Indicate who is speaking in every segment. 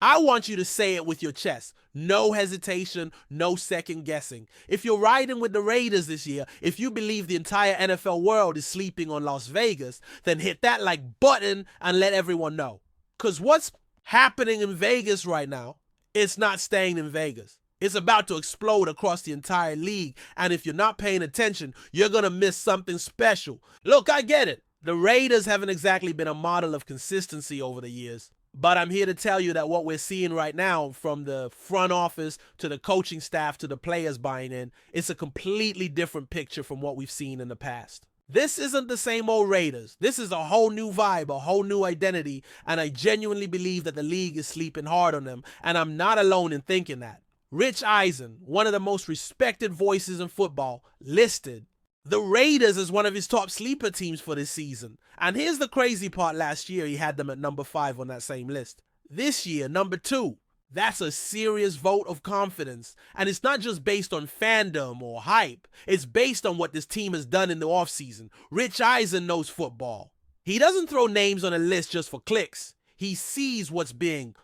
Speaker 1: I want you to say it with your chest. No hesitation, no second guessing. If you're riding with the Raiders this year, if you believe the entire NFL world is sleeping on Las Vegas, then hit that like button and let everyone know. Because what's happening in Vegas right now, it's not staying in Vegas. It's about to explode across the entire league. And if you're not paying attention, you're going to miss something special. Look, I get it. The Raiders haven't exactly been a model of consistency over the years. But I'm here to tell you that what we're seeing right now, from the front office to the coaching staff to the players buying in, it's a completely different picture from what we've seen in the past. This isn't the same old Raiders. This is a whole new vibe, a whole new identity, and I genuinely believe that the league is sleeping hard on them, and I'm not alone in thinking that. Rich Eisen, one of the most respected voices in football, listed the Raiders as one of his top sleeper teams for this season. And here's the crazy part: last year he had them at number 5 on that same list. This year, number 2. That's a serious vote of confidence. And it's not just based on fandom or hype. It's based on what this team has done in the offseason. Rich Eisen knows football. He doesn't throw names on a list just for clicks. He sees what's being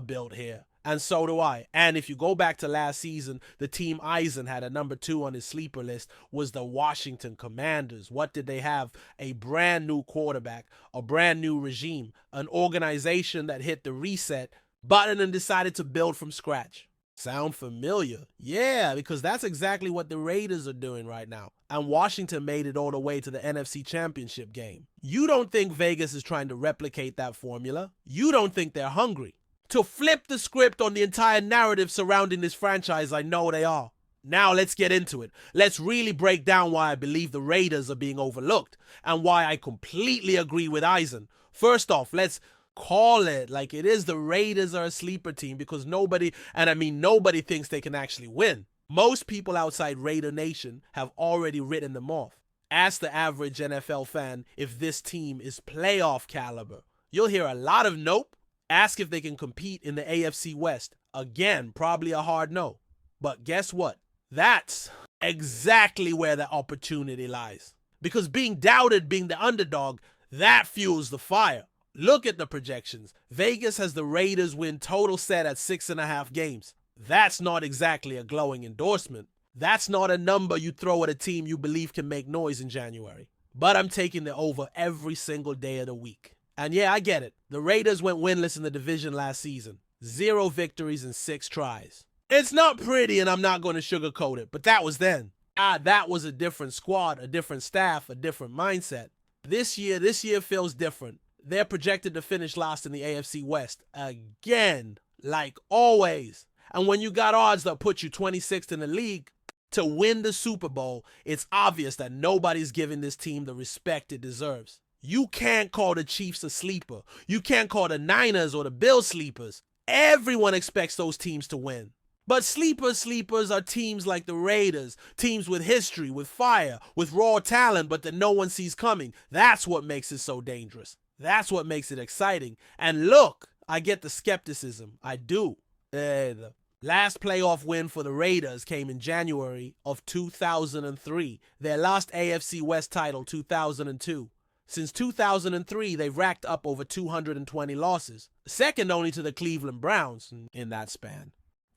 Speaker 1: built here. And so do I. And if you go back to last season, the team Eisen had a number 2 on his sleeper list was the Washington Commanders. What did they have? A brand new quarterback, a brand new regime, an organization that hit the reset button and decided to build from scratch. Sound familiar? Yeah, because that's exactly what the Raiders are doing right now. And Washington made it all the way to the NFC Championship game. You don't think Vegas is trying to replicate that formula? You don't think they're hungry to flip the script on the entire narrative surrounding this franchise? I know they are. Now let's get into it. Let's really break down why I believe the Raiders are being overlooked and why I completely agree with Eisen. First off, let's call it like it is. The Raiders are a sleeper team because nobody, and I mean nobody, thinks they can actually win. Most people outside Raider Nation have already written them off. Ask the average NFL fan if this team is playoff caliber. You'll hear a lot of nope. Ask if they can compete in the AFC West. Again, probably a hard no. But guess what? That's exactly where the opportunity lies. Because being doubted, being the underdog, that fuels the fire. Look at the projections. Vegas has the Raiders win total set at 6.5 games. That's not exactly a glowing endorsement. That's not a number you throw at a team you believe can make noise in January. But I'm taking the over every single day of the week. And yeah, I get it. The Raiders went winless in the division last season. 0 victories in 6 tries. It's not pretty, and I'm not going to sugarcoat it, but that was then. That was a different squad, a different staff, a different mindset. This year feels different. They're projected to finish last in the AFC West again, like always. And when you got odds that put you 26th in the league to win the Super Bowl, it's obvious that nobody's giving this team the respect it deserves. You can't call the Chiefs a sleeper. You can't call the Niners or the Bills sleepers. Everyone expects those teams to win. But sleepers are teams like the Raiders, teams with history, with fire, with raw talent, but that no one sees coming. That's what makes it so dangerous. That's what makes it exciting. And look, I get the skepticism. I do. The last playoff win for the Raiders came in January of 2003. Their last AFC West title, 2002. Since 2003, they've racked up over 220 losses, second only to the Cleveland Browns in that span.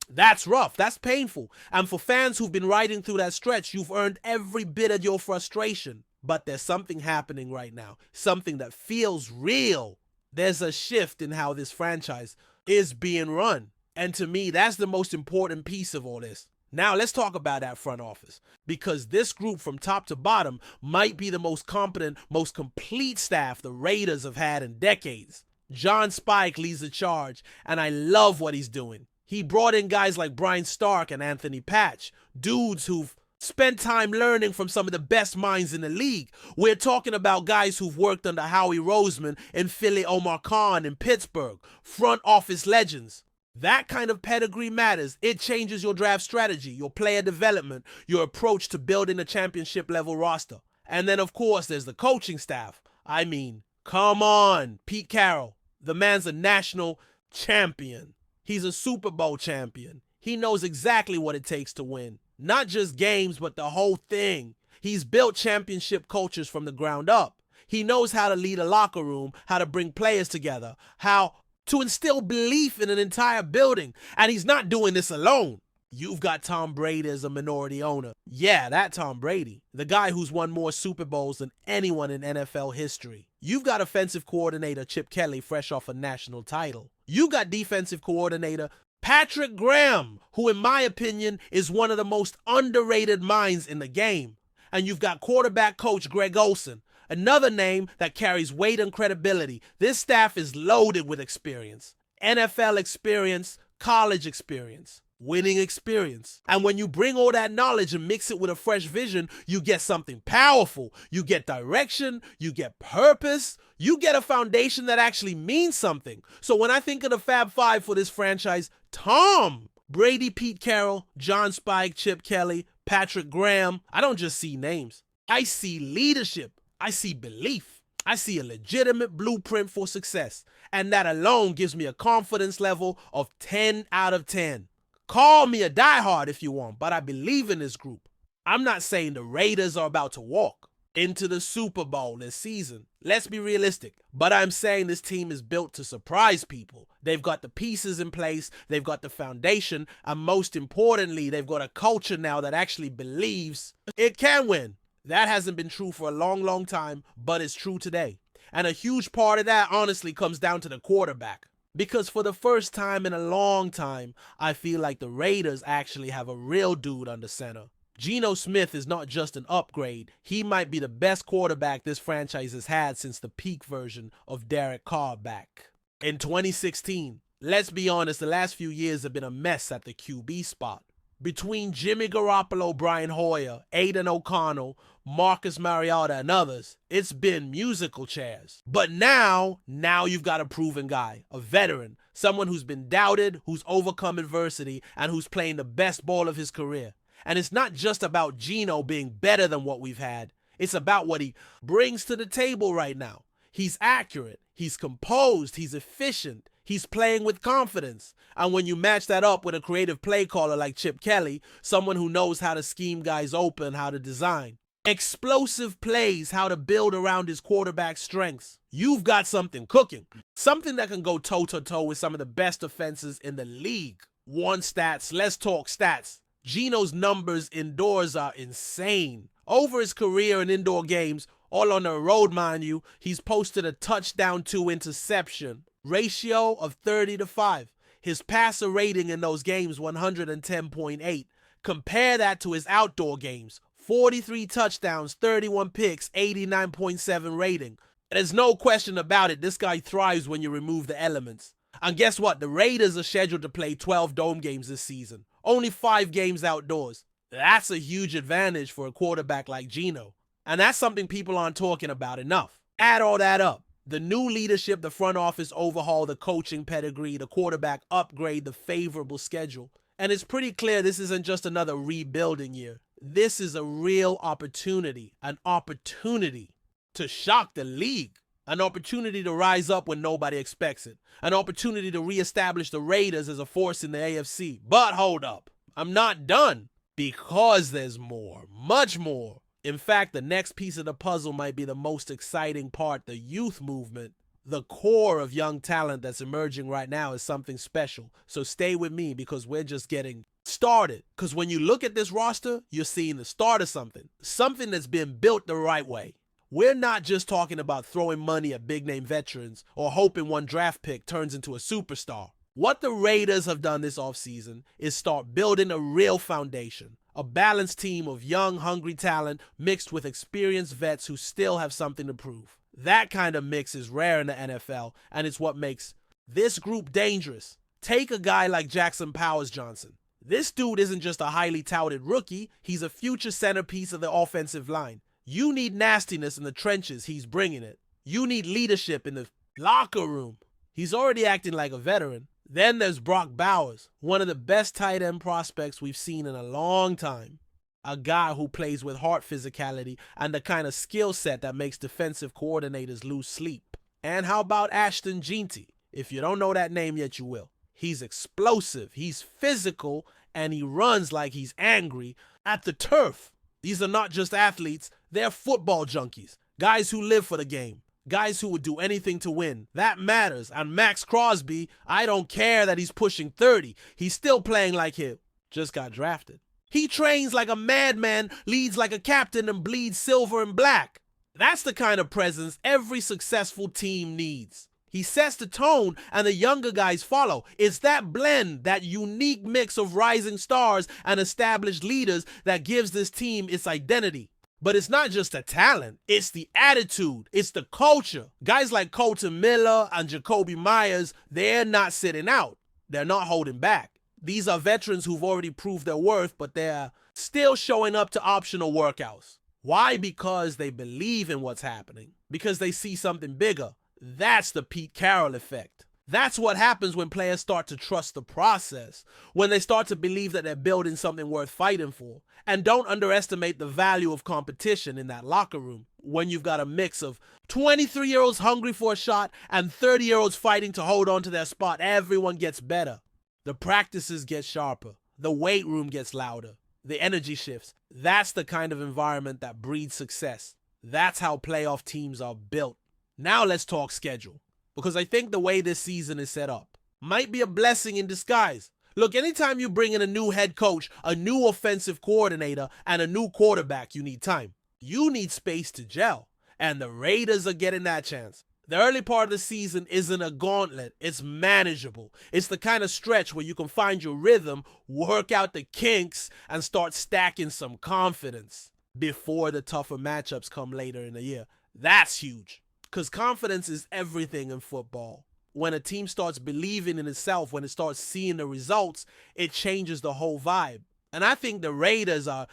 Speaker 1: That's rough. That's painful. And for fans who've been riding through that stretch, you've earned every bit of your frustration. But there's something happening right now, something that feels real. There's a shift in how this franchise is being run. And to me, that's the most important piece of all this. Now, let's talk about that front office, because this group from top to bottom might be the most competent, most complete staff the Raiders have had in decades. John Spike leads the charge, and I love what he's doing. He brought in guys like Brian Stark and Anthony Patch, dudes who've spent time learning from some of the best minds in the league. We're talking about guys who've worked under Howie Roseman in Philly, Omar Khan in Pittsburgh, front office legends. That kind of pedigree matters. It changes your draft strategy, your player development, your approach to building a championship level roster. And then, of course, there's the coaching staff. I mean, come on, Pete Carroll. The man's a national champion. He's a Super Bowl champion. He knows exactly what it takes to win. Not just games, but the whole thing. He's built championship cultures from the ground up. He knows how to lead a locker room, how to bring players together, how to instill belief in an entire building. And he's not doing this alone. You've got Tom Brady as a minority owner. Yeah, that Tom Brady, the guy who's won more Super Bowls than anyone in NFL history. You've got offensive coordinator Chip Kelly, fresh off a national title. You got defensive coordinator Patrick Graham, who in my opinion is one of the most underrated minds in the game. And you've got quarterback coach Greg Olsen, another name that carries weight and credibility. This staff is loaded with experience. NFL experience, college experience, winning experience. And when you bring all that knowledge and mix it with a fresh vision, you get something powerful. You get direction, you get purpose, you get a foundation that actually means something. So when I think of the Fab Five for this franchise, Tom Brady, Pete Carroll, John Spike, Chip Kelly, Patrick Graham, I don't just see names. I see leadership. I see belief. I see a legitimate blueprint for success. And that alone gives me a confidence level of 10 out of 10. Call me a diehard if you want, but I believe in this group. I'm not saying the Raiders are about to walk into the Super Bowl this season. Let's be realistic. But I'm saying this team is built to surprise people. They've got the pieces in place, they've got the foundation, and most importantly, they've got a culture now that actually believes it can win. That hasn't been true for a long, long time, but it's true today. And a huge part of that, honestly, comes down to the quarterback. Because for the first time in a long time, I feel like the Raiders actually have a real dude under center. Geno Smith is not just an upgrade. He might be the best quarterback this franchise has had since the peak version of Derek Carr back in 2016. Let's be honest, the last few years have been a mess at the QB spot. Between Jimmy Garoppolo, Brian Hoyer, Aiden O'Connell, Marcus Mariota, and others, it's been musical chairs. But now you've got a proven guy, a veteran, someone who's been doubted, who's overcome adversity, and who's playing the best ball of his career. And it's not just about Geno being better than what we've had. It's about what he brings to the table right now. He's accurate, he's composed, he's efficient, he's playing with confidence. And when you match that up with a creative play caller like Chip Kelly, someone who knows how to scheme guys open, how to design explosive plays, how to build around his quarterback's strengths, you've got something cooking. Something that can go toe-to-toe with some of the best offenses in the league. One stats, let's talk stats. Geno's numbers indoors are insane. Over his career in indoor games, all on the road, mind you, he's posted a touchdown to interception ratio of 30-5. His passer rating in those games, 110.8. Compare that to his outdoor games, 43 touchdowns, 31 picks, 89.7 rating. There's no question about it, this guy thrives when you remove the elements. And guess what? The Raiders are scheduled to play 12 dome games this season. Only 5 games outdoors. That's a huge advantage for a quarterback like Geno. And that's something people aren't talking about enough. Add all that up. The new leadership, the front office overhaul, the coaching pedigree, the quarterback upgrade, the favorable schedule. And it's pretty clear this isn't just another rebuilding year. This is a real opportunity, an opportunity to shock the league, an opportunity to rise up when nobody expects it, an opportunity to reestablish the Raiders as a force in the AFC. But hold up, I'm not done, because there's more, much more. In fact, the next piece of the puzzle might be the most exciting part, the youth movement. The core of young talent that's emerging right now is something special. So stay with me because we're just getting started. Because when you look at this roster, you're seeing the start of something that's been built the right way. We're not just talking about throwing money at big-name veterans or hoping one draft pick turns into a superstar. What the Raiders have done this offseason is start building a real foundation. A balanced team of young, hungry talent mixed with experienced vets who still have something to prove. That kind of mix is rare in the NFL, and it's what makes this group dangerous. Take a guy like Jackson Powers-Johnson. This dude isn't just a highly touted rookie, he's a future centerpiece of the offensive line. You need nastiness in the trenches, he's bringing it. You need leadership in the locker room. He's already acting like a veteran. Then there's Brock Bowers, one of the best tight end prospects we've seen in a long time. A guy who plays with heart physicality and the kind of skill set that makes defensive coordinators lose sleep. And how about Ashton Jeanty? If you don't know that name yet, you will. He's explosive, he's physical, and he runs like he's angry at the turf. These are not just athletes, they're football junkies, guys who live for the game. Guys who would do anything to win. That matters. And Max Crosby, I don't care that he's pushing 30. He's still playing like him. Just got drafted. He trains like a madman, leads like a captain, and bleeds silver and black. That's the kind of presence every successful team needs. He sets the tone and the younger guys follow. It's that blend, that unique mix of rising stars and established leaders that gives this team its identity. But it's not just the talent, it's the attitude, it's the culture. Guys like Colton Miller and Jacoby Myers, they're not sitting out. They're not holding back. These are veterans who've already proved their worth, but they're still showing up to optional workouts. Why? Because they believe in what's happening. Because they see something bigger. That's the Pete Carroll effect. That's what happens when players start to trust the process, when they start to believe that they're building something worth fighting for. And don't underestimate the value of competition in that locker room when you've got a mix of 23-year-olds hungry for a shot and 30-year-olds fighting to hold on to their spot. Everyone gets better. The practices get sharper. The weight room gets louder. The energy shifts. That's the kind of environment that breeds success. That's how playoff teams are built. Now let's talk schedule, because I think the way this season is set up might be a blessing in disguise. Look, anytime you bring in a new head coach, a new offensive coordinator, and a new quarterback, you need time. You need space to gel, and the Raiders are getting that chance. The early part of the season isn't a gauntlet, it's manageable. It's the kind of stretch where you can find your rhythm, work out the kinks, and start stacking some confidence before the tougher matchups come later in the year. That's huge. Because confidence is everything in football. When a team starts believing in itself, when it starts seeing the results, it changes the whole vibe. And I think the Raiders are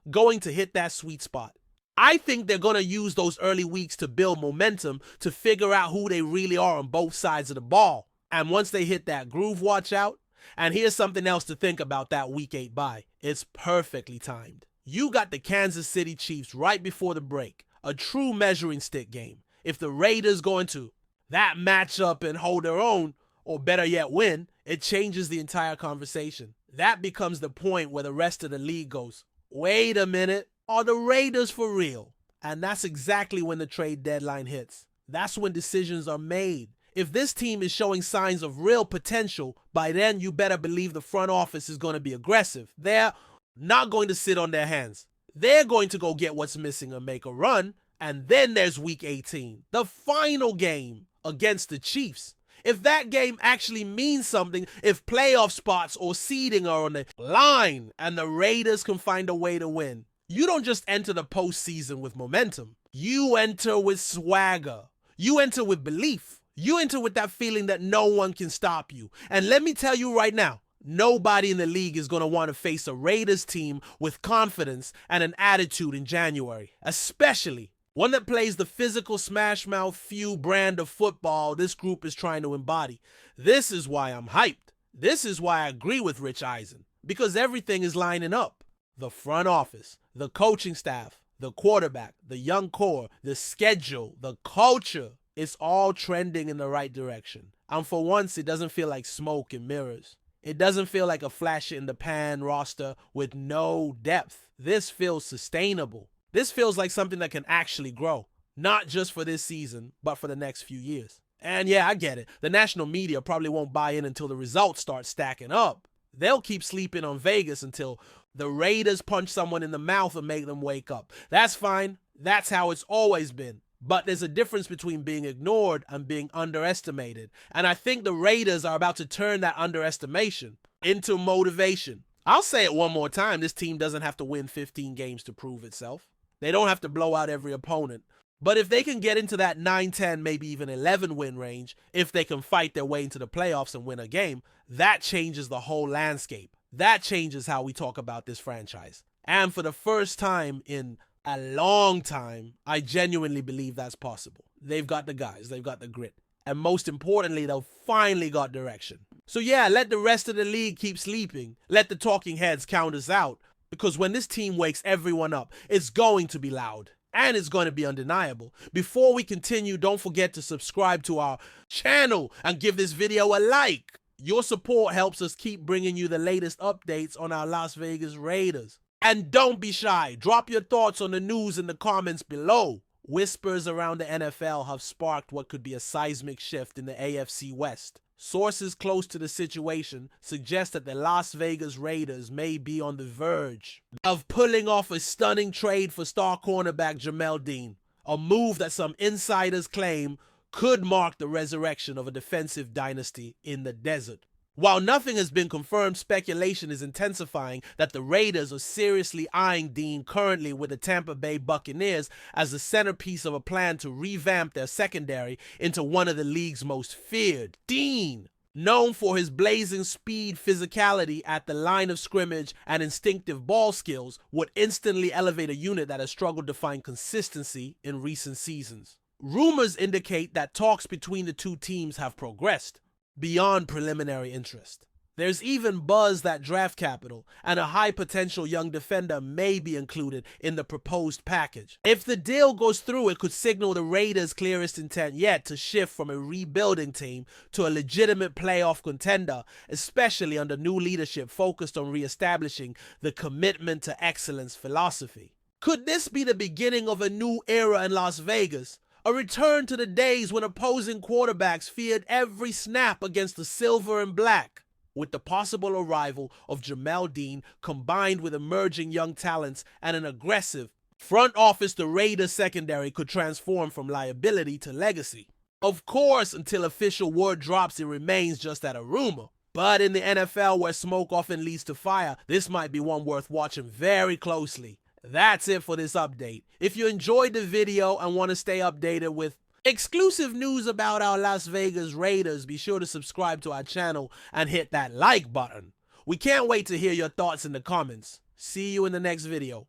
Speaker 1: going to hit that sweet spot. I think they're going to use those early weeks to build momentum, to figure out who they really are on both sides of the ball. And once they hit that groove, watch out. And here's something else to think about that Week 8 bye. It's perfectly timed. You got the Kansas City Chiefs right before the break. A true measuring stick game. If the Raiders go into that matchup and hold their own, or better yet win, it changes the entire conversation. That becomes the point where the rest of the league goes, wait a minute, are the Raiders for real? And that's exactly when the trade deadline hits. That's when decisions are made. If this team is showing signs of real potential, by then you better believe the front office is going to be aggressive. They're not going to sit on their hands. They're going to go get what's missing and make a run. And then there's Week 18, the final game against the Chiefs. If that game actually means something, if playoff spots or seeding are on the line and the Raiders can find a way to win, you don't just enter the postseason with momentum. You enter with swagger. You enter with belief. You enter with that feeling that no one can stop you. And let me tell you right now, nobody in the league is going to want to face a Raiders team with confidence and an attitude in January, especially one that plays the physical smash-mouth few brand of football this group is trying to embody. This is why I'm hyped. This is why I agree with Rich Eisen. Because everything is lining up. The front office, the coaching staff, the quarterback, the young core, the schedule, the culture. It's all trending in the right direction. And for once, it doesn't feel like smoke and mirrors. It doesn't feel like a flash-in-the-pan roster with no depth. This feels sustainable. This feels like something that can actually grow, not just for this season, but for the next few years. And yeah, I get it. The national media probably won't buy in until the results start stacking up. They'll keep sleeping on Vegas until the Raiders punch someone in the mouth and make them wake up. That's fine. That's how it's always been. But there's a difference between being ignored and being underestimated. And I think the Raiders are about to turn that underestimation into motivation. I'll say it one more time. This team doesn't have to win 15 games to prove itself. They don't have to blow out every opponent. But if they can get into that 9-10, maybe even 11 win range, if they can fight their way into the playoffs and win a game, that changes the whole landscape. That changes how we talk about this franchise. And for the first time in a long time, I genuinely believe that's possible. They've got the guys. They've got the grit. And most importantly, they've finally got direction. So yeah, let the rest of the league keep sleeping. Let the talking heads count us out. Because when this team wakes everyone up, it's going to be loud. And it's going to be undeniable. Before we continue, don't forget to subscribe to our channel and give this video a like. Your support helps us keep bringing you the latest updates on our Las Vegas Raiders. And don't be shy. Drop your thoughts on the news in the comments below. Whispers around the NFL have sparked what could be a seismic shift in the AFC West. Sources close to the situation suggest that the Las Vegas Raiders may be on the verge of pulling off a stunning trade for star cornerback JAMEL, a move that some insiders claim could mark the resurrection of a defensive dynasty in the desert. While nothing has been confirmed, speculation is intensifying that the Raiders are seriously eyeing Dean currently with the Tampa Bay Buccaneers as the centerpiece of a plan to revamp their secondary into one of the league's most feared. Dean, known for his blazing speed, physicality at the line of scrimmage, and instinctive ball skills, would instantly elevate a unit that has struggled to find consistency in recent seasons. Rumors indicate that talks between the two teams have progressed beyond preliminary interest. There's even buzz that draft capital and a high potential young defender may be included in the proposed package. If the deal goes through, it could signal the Raiders' clearest intent yet to shift from a rebuilding team to a legitimate playoff contender, especially under new leadership focused on reestablishing the commitment to excellence philosophy. Could this be the beginning of a new era in Las Vegas? A return to the days when opposing quarterbacks feared every snap against the silver and black? With the possible arrival of JAMEL Dean combined with emerging young talents and an aggressive front office, the Raiders secondary could transform from liability to legacy. Of course, until official word drops, it remains just at a rumor. But in the NFL, where smoke often leads to fire, this might be one worth watching very closely. That's it for this update. If you enjoyed the video and want to stay updated with exclusive news about our Las Vegas Raiders, be sure to subscribe to our channel and hit that like button. We can't wait to hear your thoughts in the comments. See you in the next video.